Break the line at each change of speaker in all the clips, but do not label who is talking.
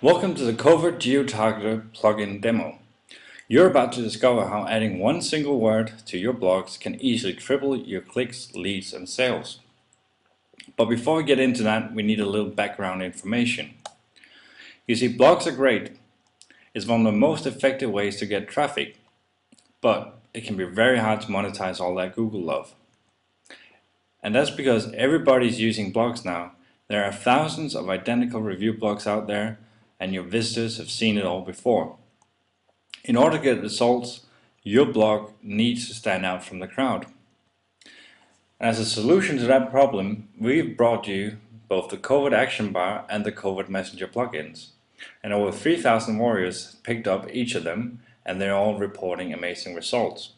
Welcome to the Covert Geo plugin demo. You're about to discover how adding one single word to your blogs can easily triple your clicks, leads and sales. But before we get into that, we need a little background information. You see, blogs are great. It's one of the most effective ways to get traffic, but it can be very hard to monetize all that Google love. And that's because everybody's using blogs now. There are thousands of identical review blogs out there, and your visitors have seen it all before. In order to get results, your blog needs to stand out from the crowd. As a solution to that problem, we've brought you both the Covert Action Bar and the Covert Messenger plugins. And over 3,000 warriors picked up each of them, and they're all reporting amazing results.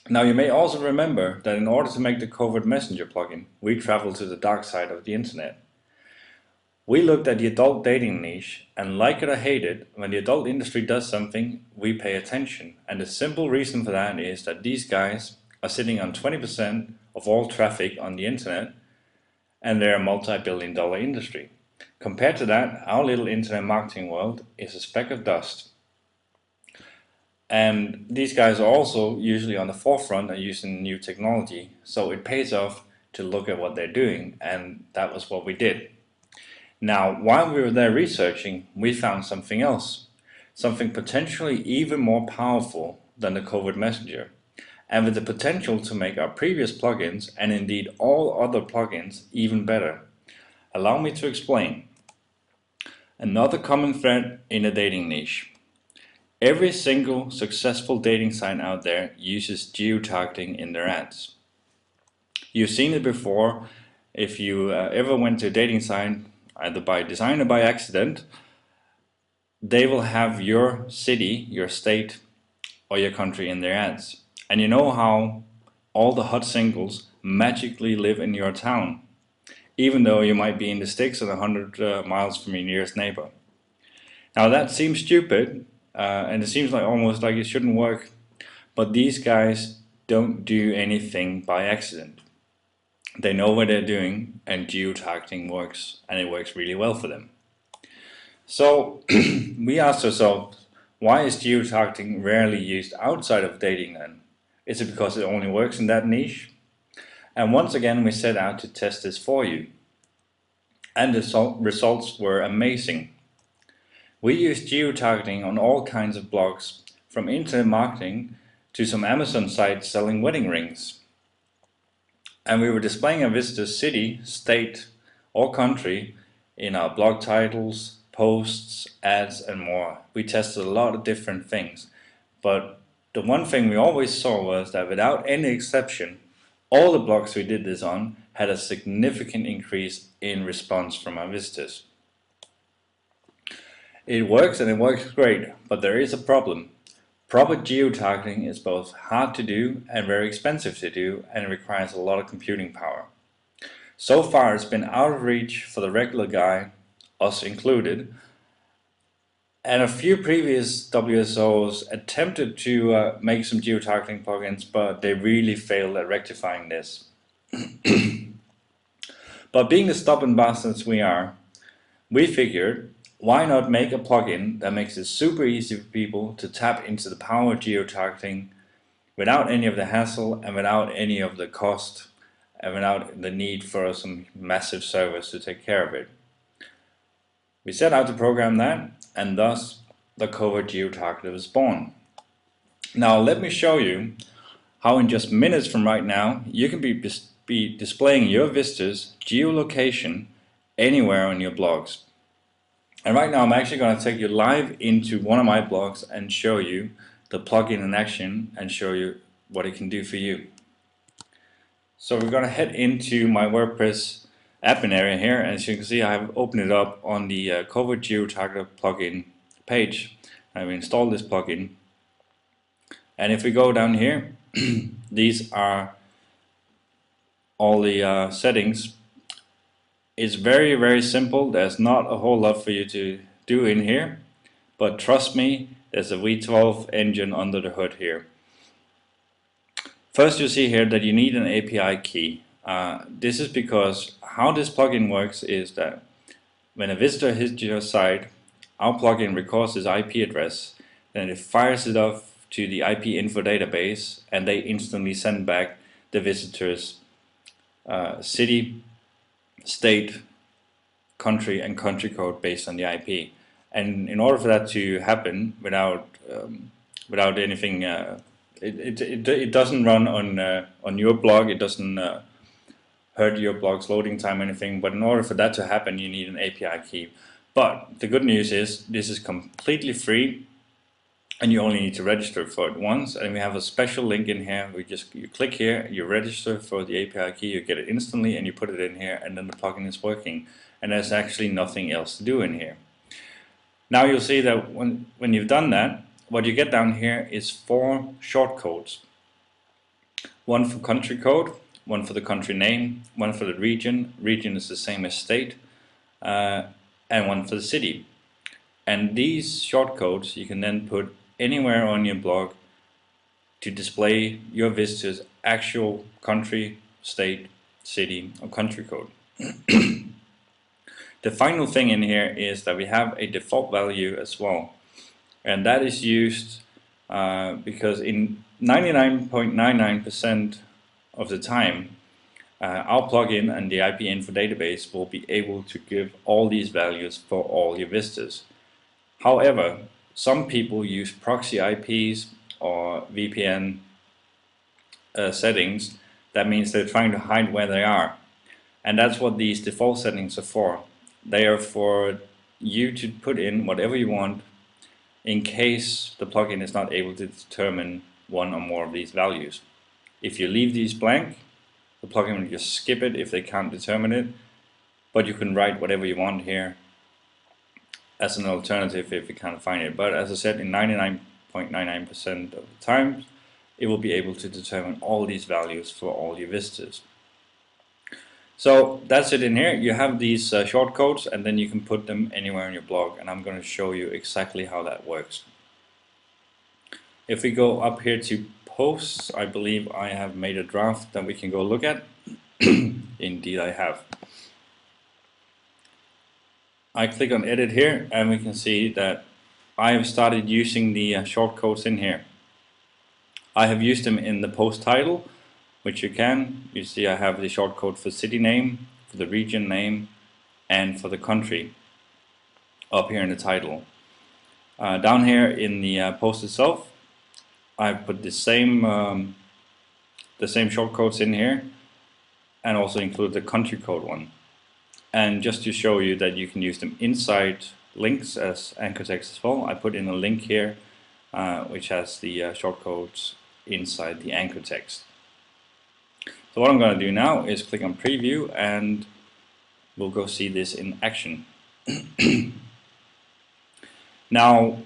Now you may also remember that in order to make the Covert Messenger plugin, we traveled to the dark side of the internet. We looked at the adult dating niche, and like it or hate it, when the adult industry does something, we pay attention. And the simple reason for that is that these guys are sitting on 20% of all traffic on the internet, and they're a multi-billion-dollar industry. Compared to that, our little internet marketing world is a speck of dust. And these guys are also usually on the forefront of using new technology, so it pays off to look at what they're doing, and that was what we did. Now, while we were there researching, we found something else, something potentially even more powerful than the Covert Messenger, and with the potential to make our previous plugins, and indeed all other plugins, even better. Allow me to explain. Another common thread in the dating niche. Every single successful dating site out there uses geo-targeting in their ads. You've seen it before if you ever went to a dating site, either by design or by accident. They will have your city, your state or your country in their ads. And you know how all the hot singles magically live in your town, even though you might be in the sticks and 100 miles from your nearest neighbor. Now that seems stupid, and it seems like almost like it shouldn't work, but these guys don't do anything by accident. They know what they're doing, and geo-targeting works, and it works really well for them. So we asked ourselves, why is geo-targeting rarely used outside of dating then? Is it because it only works in that niche? And once again we set out to test this for you. And the results were amazing. We used geo-targeting on all kinds of blogs, from internet marketing to some Amazon sites selling wedding rings. And we were displaying a visitor's city, state or country in our blog titles, posts, ads and more. We tested a lot of different things, but the one thing we always saw was that without any exception, all the blogs we did this on had a significant increase in response from our visitors. It works, and it works great, but there is a problem. Proper geo-targeting is both hard to do and very expensive to do, and it requires a lot of computing power. So far it's been out of reach for the regular guy, us included, and a few previous WSOs attempted to make some geo-targeting plugins, but they really failed at rectifying this. But being the stubborn bastards we are, we figured, why not make a plugin that makes it super easy for people to tap into the power of geo-targeting without any of the hassle and without any of the cost and without the need for some massive servers to take care of it. We set out to program that, and thus the Covert Geo-targeter was born. Now let me show you how in just minutes from right now you can be displaying your visitors' geolocation anywhere on your blogs. And right now I'm actually going to take you live into one of my blogs and show you the plugin in action and show you what it can do for you. So we're going to head into my WordPress admin area here, and as you can see I have opened it up on the Covert Geo-targeter plugin page. I've installed this plugin, and if we go down here these are all the settings. It's very simple. There's not a whole lot for you to do in here, but trust me, there's a V12 engine under the hood here. First you see here that you need an API key. This is because how this plugin works is that when a visitor hits your site, our plugin records this IP address, then it fires it off to the IP info database, and they instantly send back the visitor's city, state, country, and country code based on the IP. And in order for that to happen without anything, it doesn't run on your blog. It doesn't hurt your blog's loading time or anything. But in order for that to happen, you need an API key. But the good news is this is completely free, and you only need to register for it once. And we have a special link in here. You click here, you register for the API key, you get it instantly, and you put it in here, and then the plugin is working. And there's actually nothing else to do in here. Now you'll see that when you've done that, what you get down here is 4 shortcodes. One for country code, one for the country name, one for the region. Region is the same as state, and one for the city. And these shortcodes you can then put anywhere on your blog to display your visitors' actual country, state, city, or country code. The final thing in here is that we have a default value as well, and that is used because in 99.99% of the time our plugin and the IP info database will be able to give all these values for all your visitors. However, some people use proxy IPs or VPN settings. That means they're trying to hide where they are, and that's what these default settings are for. They are for you to put in whatever you want in case the plugin is not able to determine one or more of these values. If you leave these blank, the plugin will just skip it if they can't determine it, but you can write whatever you want here as an alternative if you can't find it. But as I said, in 99.99% of the time, it will be able to determine all these values for all your visitors. So that's it in here. You have these shortcodes, and then you can put them anywhere in your blog, and I'm going to show you exactly how that works. If we go up here to posts, I believe I have made a draft that we can go look at. Indeed I have. I click on edit here, and we can see that I have started using the shortcodes in here. I have used them in the post title, which you see I have the shortcode for city name, for the region name, and for the country up here in the title. Down here in the post itself, I've put the same shortcodes in here, and also include the country code one. And just to show you that you can use them inside links as anchor text as well, I put in a link here which has the shortcodes inside the anchor text. So what I'm going to do now is click on preview, and we'll go see this in action. Now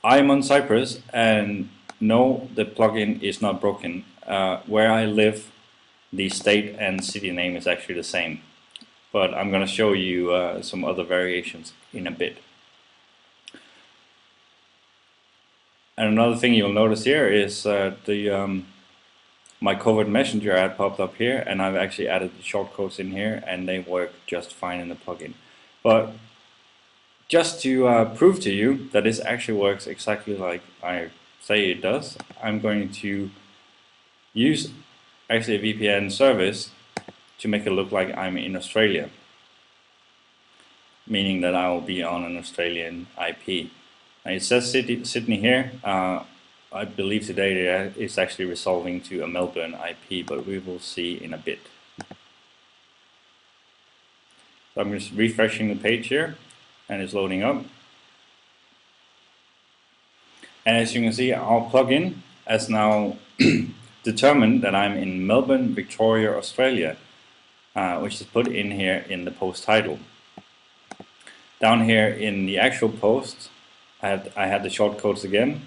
I'm on Cyprus, and no, the plugin is not broken. Where I live, the state and city name is actually the same, but I'm going to show you some other variations in a bit. And another thing you'll notice here is my Covert Messenger ad popped up here, and I've actually added the shortcodes in here, and they work just fine in the plugin. But just to prove to you that this actually works exactly like I say it does, I'm going to use actually a VPN service to make it look like I'm in Australia, meaning that I will be on an Australian IP. And it says Sydney here. I believe today it's actually resolving to a Melbourne IP, but we will see in a bit. So I'm just refreshing the page here, and it's loading up. And as you can see, our plugin has now determined that I'm in Melbourne, Victoria, Australia, which is put in here in the post title. Down here in the actual post, I had the shortcodes again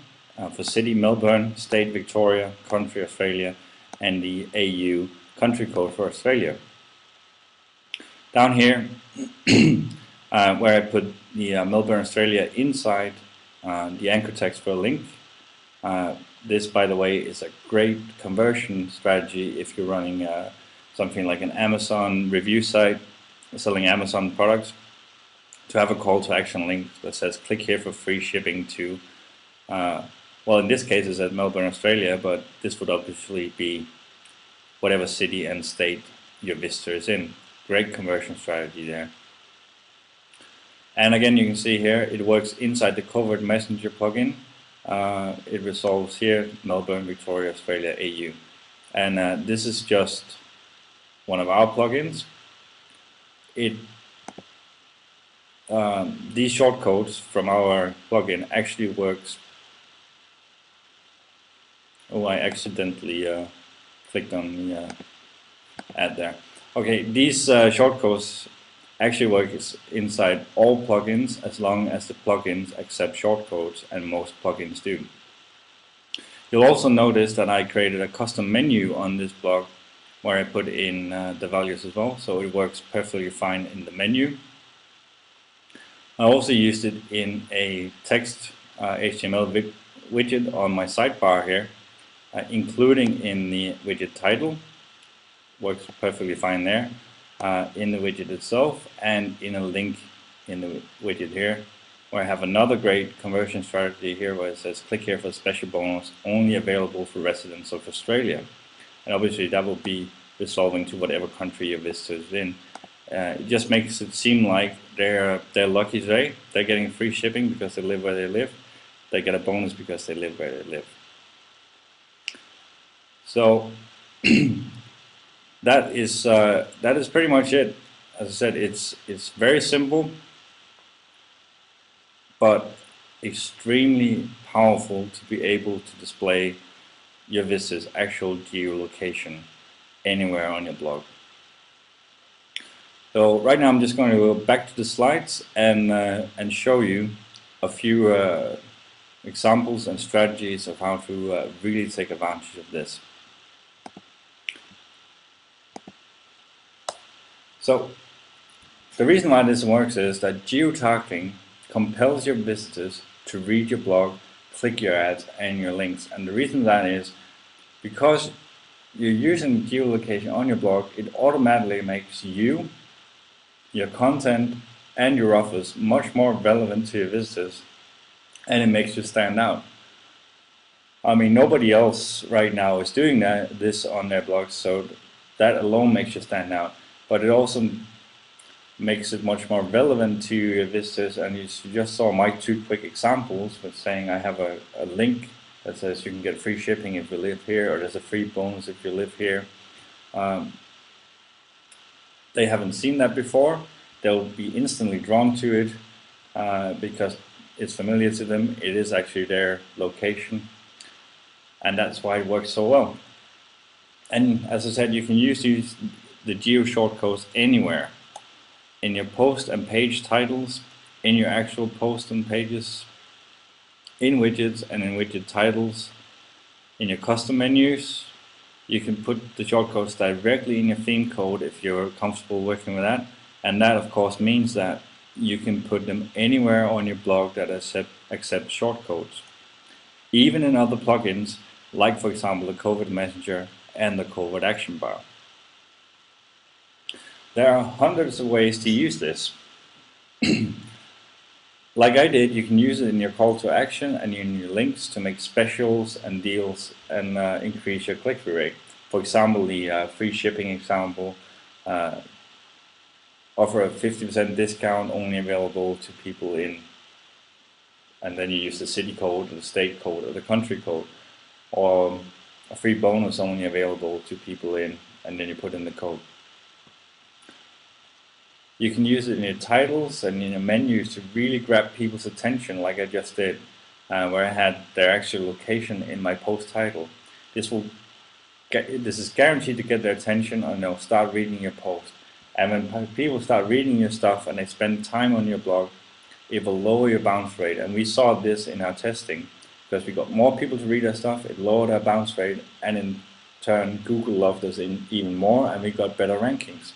for city Melbourne, state Victoria, country Australia, and the AU country code for Australia. Down here, where I put the Melbourne, Australia inside the anchor text for a link. This, by the way, is a great conversion strategy if you're running something like an Amazon review site, selling Amazon products, to have a call to action link that says click here for free shipping to, well, in this case it's at Melbourne, Australia, but this would obviously be whatever city and state your visitor is in. Great conversion strategy there. And again, you can see here it works inside the Covert Messenger plugin. It resolves here Melbourne, Victoria, Australia, AU. And this is just one of our plugins. These shortcodes from our plugin actually works. Oh, I accidentally clicked on the ad there. Okay, these shortcodes actually work inside all plugins as long as the plugins accept shortcodes, and most plugins do. You'll also notice that I created a custom menu on this blog where I put in the values as well, so it works perfectly fine in the menu. I also used it in a text HTML widget on my sidebar here, including in the widget title. Works perfectly fine there, in the widget itself, and in a link in the widget here, where I have another great conversion strategy here where it says click here for a special bonus only available for residents of Australia. And obviously that will be resolving to whatever country your visitor is in. It just makes it seem like they're lucky today. They're getting free shipping because they live where they live. They get a bonus because they live where they live. So that is pretty much it. As I said, it's very simple, but extremely powerful to be able to display your visitor's actual geolocation anywhere on your blog. So right now I'm just going to go back to the slides and show you a few examples and strategies of how to really take advantage of this. So the reason why this works is that geotargeting compels your visitors to read your blog, click your ads and your links. And the reason that is because you're using geolocation on your blog, it automatically makes you, your content and your offers much more relevant to your visitors, and it makes you stand out. I mean, nobody else right now is doing this on their blogs, so that alone makes you stand out. But it also makes it much more relevant to your visitors, and you just saw my 2 quick examples with saying I have a link that says you can get free shipping if you live here, or there's a free bonus if you live here. They haven't seen that before. They'll be instantly drawn to it because it's familiar to them. It is actually their location, and that's why it works so well. And as I said, you can use the geo shortcodes anywhere, in your post and page titles, in your actual post and pages, in widgets and in widget titles, in your custom menus. You can put the shortcodes directly in your theme code if you're comfortable working with that, and that of course means that you can put them anywhere on your blog that accepts shortcodes, even in other plugins like, for example, the Covert Messenger and the Covert Action Bar. There are hundreds of ways to use this. Like I did, you can use it in your call to action and in your links to make specials and deals and increase your click-through rate. For example, the free shipping example, offer a 50% discount only available to people in, and then you use the city code or the state code or the country code, or a free bonus only available to people in, and then you put in the code. You can use it in your titles and in your menus to really grab people's attention, like I just did, where I had their actual location in my post title. This is guaranteed to get their attention, and they'll start reading your post. And when people start reading your stuff and they spend time on your blog, it will lower your bounce rate. And we saw this in our testing, because we got more people to read our stuff, it lowered our bounce rate, and in turn Google loved us even more, and we got better rankings.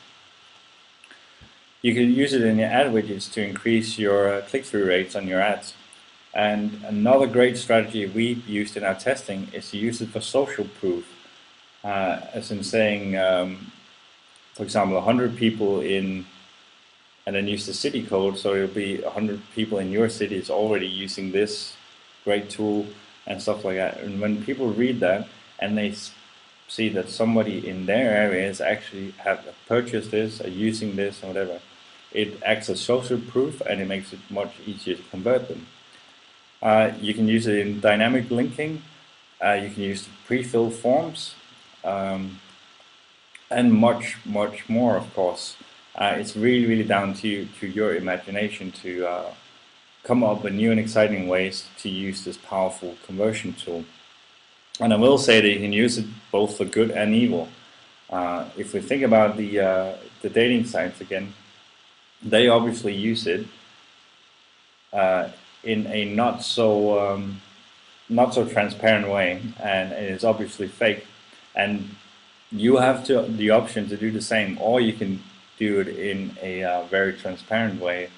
You can use it in your ad widgets to increase your click-through rates on your ads. And another great strategy we used in our testing is to use it for social proof, as in saying, for example, 100 people in and then use the city code, so it'll be 100 people in your city is already using this great tool and stuff like that. And when people read that and they see that somebody in their area is actually have purchased this or using this or whatever, it acts as social proof and it makes it much easier to convert them. You can use it in dynamic linking, you can use pre-filled forms, and much more, of course. It's really down to your imagination to come up with new and exciting ways to use this powerful conversion tool. And I will say that you can use it both for good and evil. If we think about the dating sites again, they obviously use it in a not so transparent way, and it is obviously fake. And you have the option to do the same, or you can do it in a very transparent way.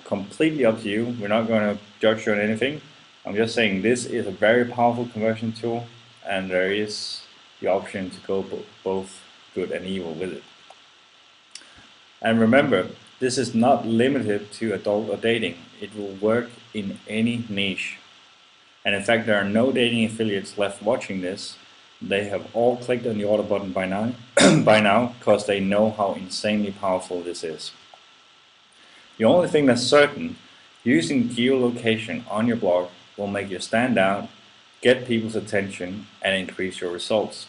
Completely up to you. We're not going to judge you on anything. I'm just saying this is a very powerful conversion tool, and there is the option to go both good and evil with it. And remember, this is not limited to adult or dating. It will work in any niche. And in fact, there are no dating affiliates left watching this. They have all clicked on the order button by now, because they know how insanely powerful this is. The only thing that's certain, using geolocation on your blog will make you stand out, get people's attention, and increase your results.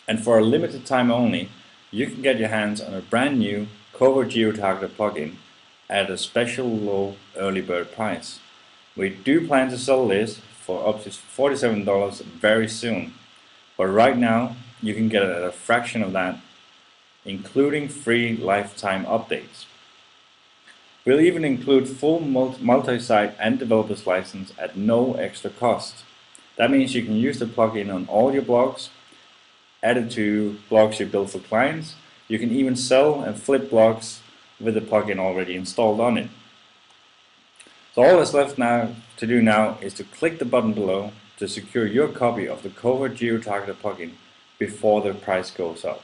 And for a limited time only, you can get your hands on a brand new Covert Geo targeted plugin at a special low early bird price. We do plan to sell this for up to $47 very soon, but right now you can get it at a fraction of that, including free lifetime updates. We'll even include full multi-site and developer's license at no extra cost. That means you can use the plugin on all your blogs, add it to blogs you build for clients. You can even sell and flip blogs with the plugin already installed on it. So all that's left now to do now is to click the button below to secure your copy of the Covert Geo targeted plugin before the price goes up.